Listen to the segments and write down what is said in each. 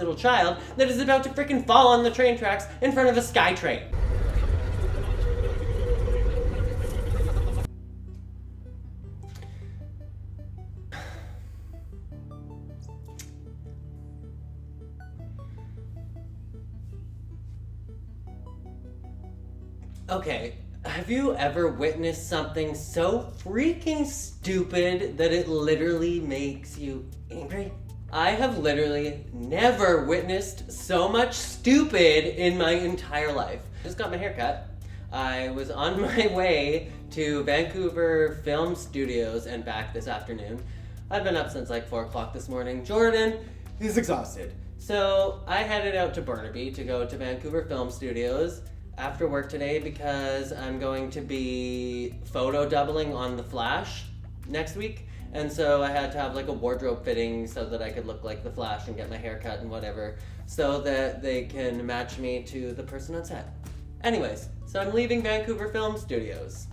little child that is about to freaking fall on the train tracks in front of a SkyTrain. Okay, have you ever witnessed something so freaking stupid that it literally makes you angry? I have literally never witnessed so much stupid in my entire life. I just got my hair cut. I was on my way to Vancouver Film Studios and back this afternoon. I've been up since like 4 o'clock this morning. Jordan is exhausted. So I headed out to Burnaby to go to Vancouver Film Studios after work today because I'm going to be photo doubling on The Flash next week. And so I had to have like a wardrobe fitting so that I could look like The Flash and get my hair cut and whatever so that they can match me to the person on set. Anyways, so I'm leaving Vancouver Film Studios.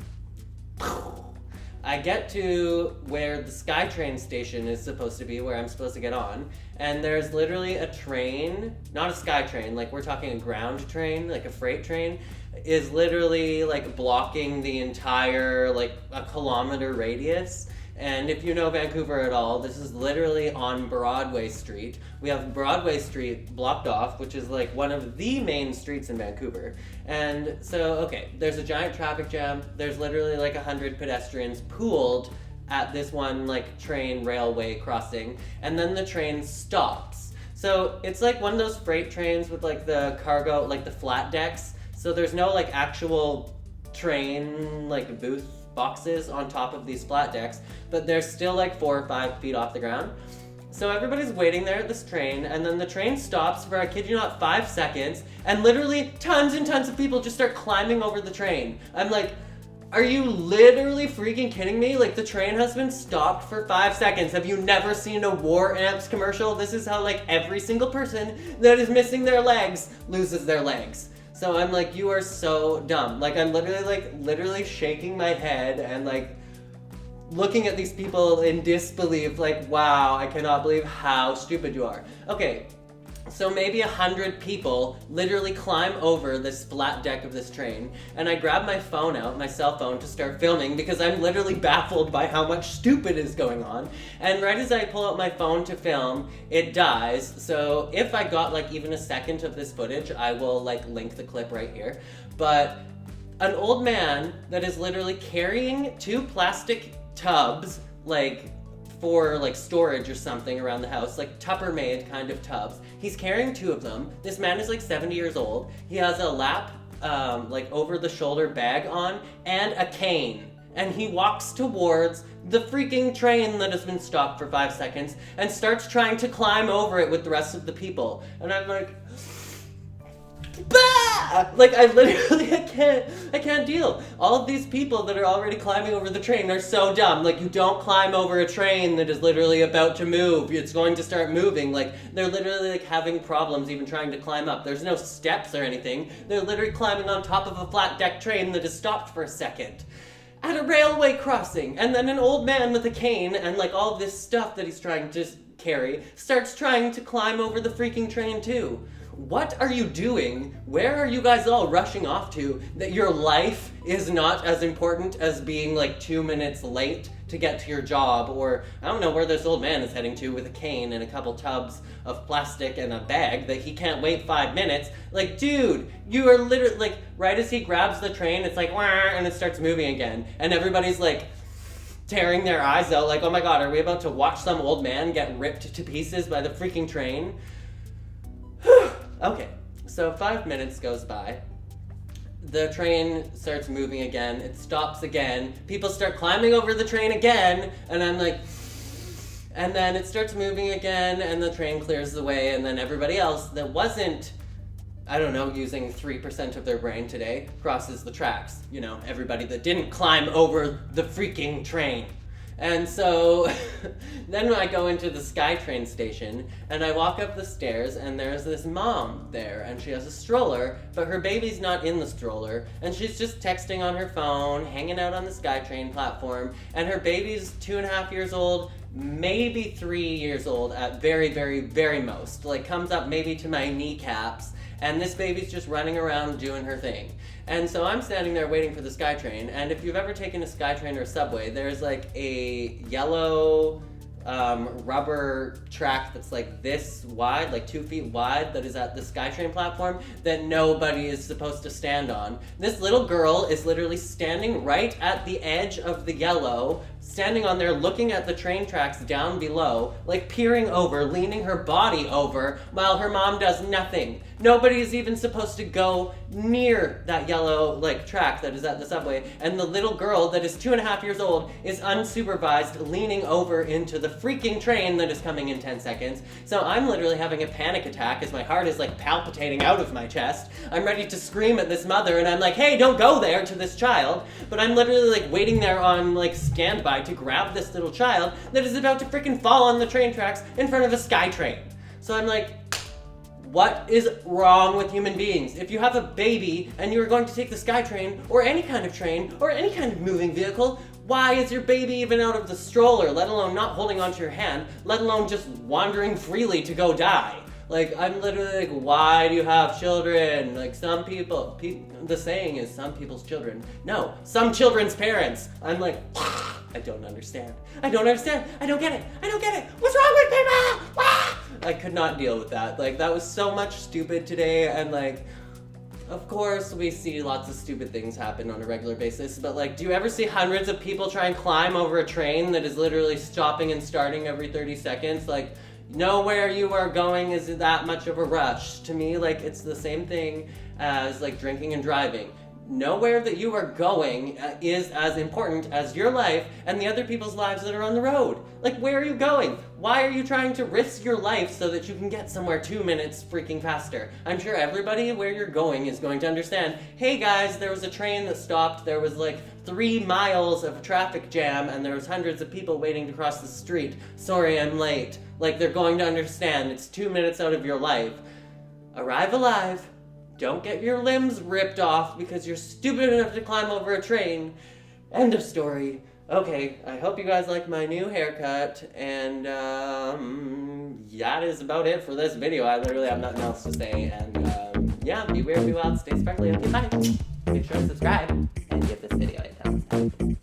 I get to where the SkyTrain station is supposed to be, where I'm supposed to get on, and there's literally a train, not a SkyTrain, like we're talking a ground train, like a freight train, is literally like blocking the entire like a kilometer radius. And if you know Vancouver at all, this is literally on Broadway Street. We have Broadway Street blocked off, which is like one of the main streets in Vancouver. And so, okay, there's a giant traffic jam. There's literally like 100 pedestrians pooled at this one like train railway crossing. And then the train stops. So it's like one of those freight trains with like the cargo, like the flat decks. So there's no like actual train like booth boxes on top of these flat decks, but they're still like 4 or 5 feet off the ground. So everybody's waiting there at this train, and then the train stops for, I kid you not, 5 seconds, and literally tons and tons of people just start climbing over the train. I'm like, are you literally freaking kidding me? Like, the train has been stopped for 5 seconds. Have you never seen a War Amps commercial? This is how like every single person that is missing their legs loses their legs. So I'm like, you are so dumb. Like, I'm literally shaking my head and like looking at these people in disbelief, like, wow, I cannot believe how stupid you are. Okay, so maybe 100 people literally climb over this flat deck of this train, and I grab my phone out, my cell phone, to start filming because I'm literally baffled by how much stupid is going on. And right as I pull out my phone to film, it dies. So if I got like even a second of this footage, I will like link the clip right here. But an old man that is literally carrying 2 plastic tubs, like for like storage or something around the house, like Tuppermade kind of tubs. He's carrying 2 of them. This man is like 70 years old. He has a lap, like over the shoulder bag on and a cane. And he walks towards the freaking train that has been stopped for 5 seconds and starts trying to climb over it with the rest of the people. And I'm like, bah! Like, I can't deal. All of these people that are already climbing over the train are so dumb. Like, you don't climb over a train that is literally about to move. It's going to start moving. Like, they're literally like having problems even trying to climb up. There's no steps or anything. They're literally climbing on top of a flat deck train that is stopped for a second at a railway crossing. And then an old man with a cane and like all this stuff that he's trying to carry starts trying to climb over the freaking train too. What are you doing? Where are you guys all rushing off to that your life is not as important as being like 2 minutes late to get to your job? Or I don't know where this old man is heading to with a cane and a couple tubs of plastic and a bag that he can't wait 5 minutes. Like, dude, you are literally like, right as he grabs the train, it's like, wah, and it starts moving again. And everybody's like tearing their eyes out like, oh my God, are we about to watch some old man get ripped to pieces by the freaking train? Okay, so 5 minutes goes by. The train starts moving again. It stops again. People start climbing over the train again, and I'm like, and then it starts moving again, and the train clears the way, and then everybody else that wasn't, I don't know, using 3% of their brain today crosses the tracks. You know, everybody that didn't climb over the freaking train. And so then I go into the SkyTrain station and I walk up the stairs and there's this mom there and she has a stroller, but her baby's not in the stroller and she's just texting on her phone, hanging out on the SkyTrain platform, and her baby's 2.5 years old, maybe 3 years old at very, very, very most. Like, comes up maybe to my kneecaps, and this baby's just running around doing her thing. And so I'm standing there waiting for the SkyTrain, and if you've ever taken a SkyTrain or a subway, there's like a yellow rubber track that's like this wide, like 2 feet wide, that is at the SkyTrain platform that nobody is supposed to stand on. This little girl is literally standing right at the edge of the yellow, standing on there looking at the train tracks down below, like peering over, leaning her body over, while her mom does nothing. Nobody is even supposed to go near that yellow like track that is at the subway, and the little girl that is 2.5 years old is unsupervised, leaning over into the freaking train that is coming in 10 seconds. So I'm literally having a panic attack as my heart is like palpitating out of my chest. I'm ready to scream at this mother, and I'm like, hey, don't go there, to this child. But I'm literally like waiting there on like standby to grab this little child that is about to freaking fall on the train tracks in front of a SkyTrain. So I'm like, what is wrong with human beings? If you have a baby and you're going to take the SkyTrain or any kind of train or any kind of moving vehicle, why is your baby even out of the stroller, let alone not holding onto your hand, let alone just wandering freely to go die? Like, I'm literally like, why do you have children? Like, some people, the saying is some people's children. No, some children's parents. I'm like, I don't understand. I don't understand. I don't get it. I don't get it. What's wrong with people? I could not deal with that. Like, that was so much stupid today, and like, of course we see lots of stupid things happen on a regular basis, but like, do you ever see hundreds of people try and climb over a train that is literally stopping and starting every 30 seconds? Like, nowhere you are going is that much of a rush. To me, like, it's the same thing as like drinking and driving. Nowhere that you are going is as important as your life and the other people's lives that are on the road. Like, where are you going? Why are you trying to risk your life so that you can get somewhere 2 minutes freaking faster? I'm sure everybody where you're going is going to understand, hey guys, there was a train that stopped, there was like 3 miles of traffic jam, and there was hundreds of people waiting to cross the street. Sorry, I'm late. Like, they're going to understand it's 2 minutes out of your life. Arrive alive. Don't get your limbs ripped off because you're stupid enough to climb over a train. End of story. Okay, I hope you guys like my new haircut, and that is about it for this video. I literally have nothing else to say, and yeah, be weird, be wild, stay sparkly, okay, bye. Make sure to subscribe and give this video a thumbs up.